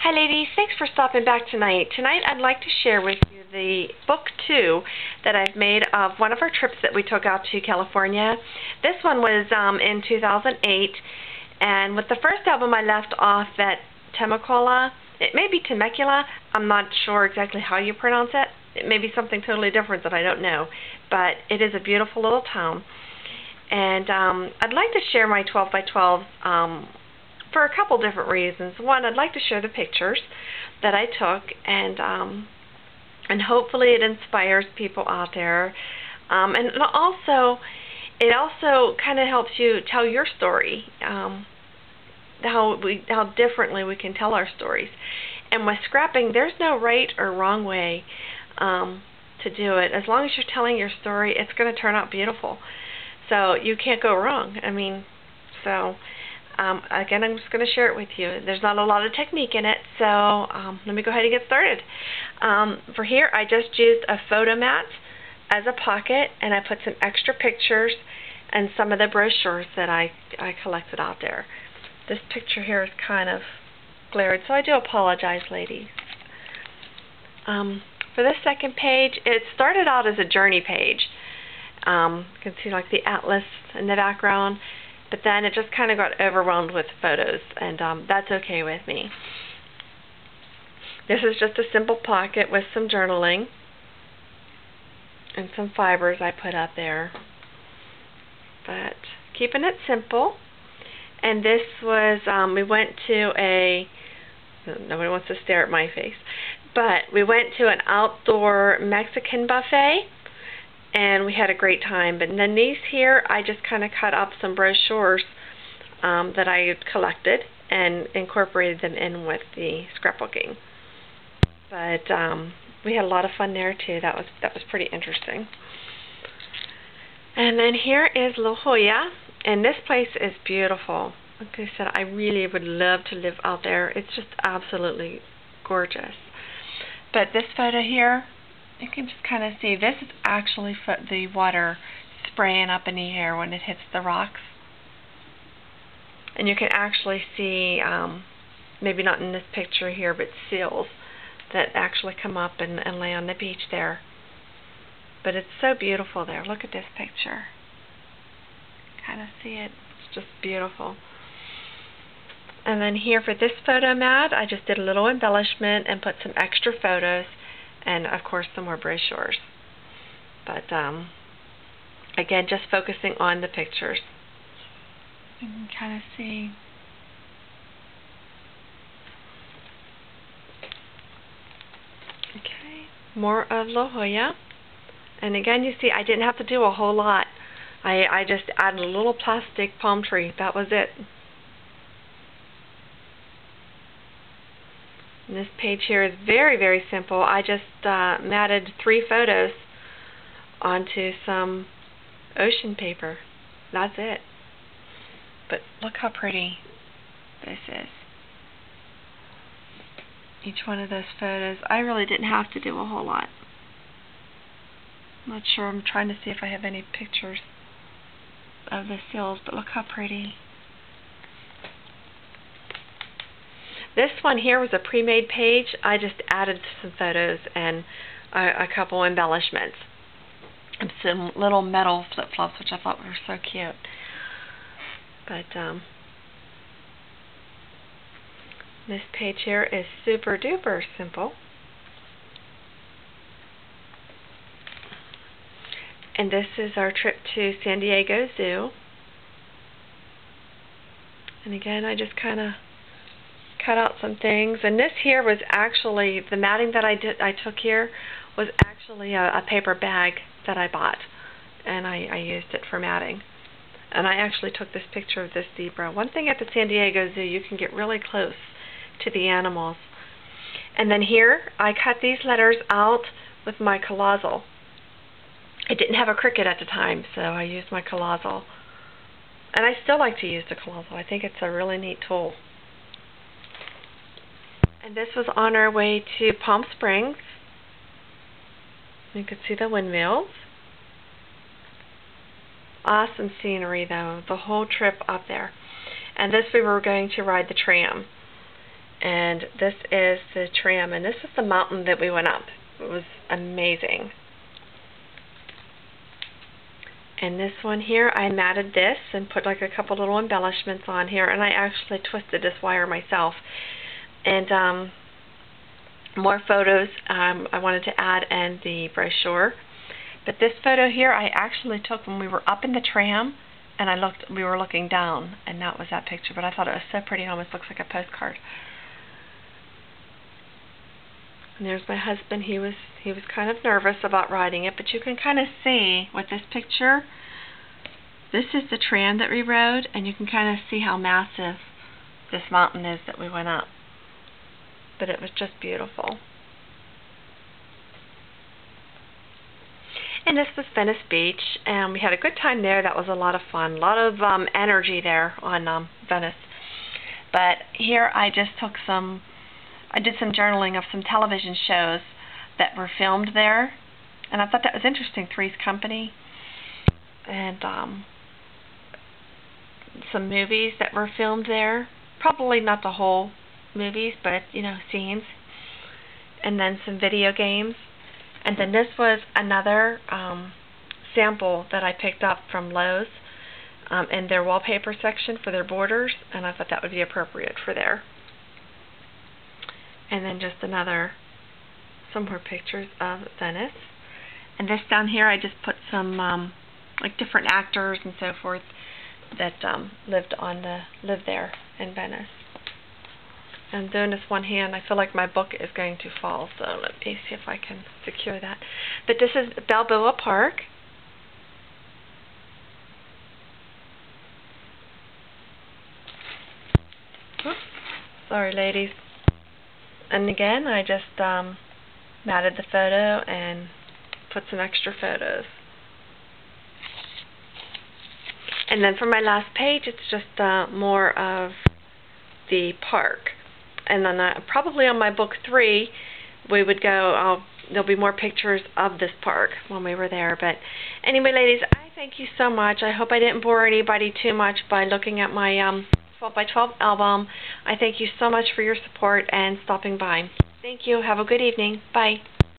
Hi ladies, thanks for stopping back tonight. Tonight I'd like to share with you the book 2 that I've made of one of our trips that we took out to California. This one was in 2008, and with the first album I left off at Temecula. It may be Temecula, I'm not sure exactly how you pronounce it. It may be something totally different that I don't know, but it is a beautiful little town. And I'd like to share my 12 by 12 for a couple different reasons. One, I'd like to share the pictures that I took, and hopefully it inspires people out there. And also, it also kind of helps you tell your story, how differently we can tell our stories. And with scrapping, there's no right or wrong way to do it. As long as you're telling your story, it's going to turn out beautiful. So you can't go wrong. I mean, so again, I'm just going to share it with you. There's not a lot of technique in it, so let me go ahead and get started. For here, I just used a photo mat as a pocket, and I put some extra pictures and some of the brochures that I collected out there. This picture here is kind of glared, so I do apologize, ladies. For this second page, it started out as a journey page. You can see like the atlas in the background, but then it just kind of got overwhelmed with photos, and that's okay with me. This is just a simple pocket with some journaling and some fibers I put up there, but keeping it simple. And this was, we went to a, nobody wants to stare at my face, but we went to an outdoor Mexican buffet, and we had a great time. But then these here, I just kind of cut up some brochures that I had collected and incorporated them in with the scrapbooking. But we had a lot of fun there too. That was pretty interesting. And then here is La Jolla, and this place is beautiful. Like I said, I really would love to live out there. It's just absolutely gorgeous. But this photo here, you can just kind of see, this is actually the water spraying up in the air when it hits the rocks. And you can actually see, maybe not in this picture here, but seals that actually come up and lay on the beach there. But it's so beautiful there. Look at this picture. Kind of see it. It's just beautiful. And then here for this photo mat, I just did a little embellishment and put some extra photos, and of course some more brochures. But again, just focusing on the pictures. You can kind of see. Okay, more of La Jolla. And again, you see, I didn't have to do a whole lot. I just added a little plastic palm tree. That was it. And this page here is very, very simple. I just matted 3 photos onto some ocean paper. That's it. But look how pretty this is. Each one of those photos, I really didn't have to do a whole lot. I'm not sure. I'm trying to see if I have any pictures of the seals, but look how pretty. This one here was a pre-made page. I just added some photos and a couple embellishments and some little metal flip-flops, which I thought were so cute. But this page here is super duper simple. And this is our trip to San Diego Zoo. And again, I just kind of cut out some things. And this here was actually, the matting that I took here was actually a paper bag that I bought. And I used it for matting. And I actually took this picture of this zebra. One thing at the San Diego Zoo, you can get really close to the animals. And then here, I cut these letters out with my Colossal. I didn't have a Cricut at the time, so I used my Colossal. And I still like to use the Colossal. I think it's a really neat tool. And this was on our way to Palm Springs. You can see the windmills. Awesome scenery, though, the whole trip up there. And this we were going to ride the tram. And this is the tram, and this is the mountain that we went up. It was amazing. And this one here, I matted this and put like a couple little embellishments on here, and I actually twisted this wire myself. And more photos I wanted to add in the brochure. But this photo here I actually took when we were up in the tram, and we were looking down, and that was that picture. But I thought it was so pretty, it almost looks like a postcard. And there's my husband. He was kind of nervous about riding it, but you can kind of see with this picture, this is the tram that we rode, and you can kind of see how massive this mountain is that we went up. But it was just beautiful. And this was Venice Beach, and we had a good time there. That was a lot of fun, a lot of energy there on Venice. But here I just took I did some journaling of some television shows that were filmed there, and I thought that was interesting. Three's Company, and some movies that were filmed there. Probably not the whole movies, but you know, scenes. And then some video games. And then this was another sample that I picked up from Lowe's in their wallpaper section for their borders, and I thought that would be appropriate for there. And then just some more pictures of Venice. And this down here, I just put some like different actors and so forth that lived there in Venice. I'm doing this one hand. I feel like my book is going to fall, so let me see if I can secure that. But this is Balboa Park. Oops. Sorry, ladies. And again, I just matted the photo and put some extra photos. And then for my last page, it's just more of the park. And then probably on my book 3, we would go, there'll be more pictures of this park when we were there. But anyway, ladies, I thank you so much. I hope I didn't bore anybody too much by looking at my 12 by 12 album. I thank you so much for your support and stopping by. Thank you. Have a good evening. Bye.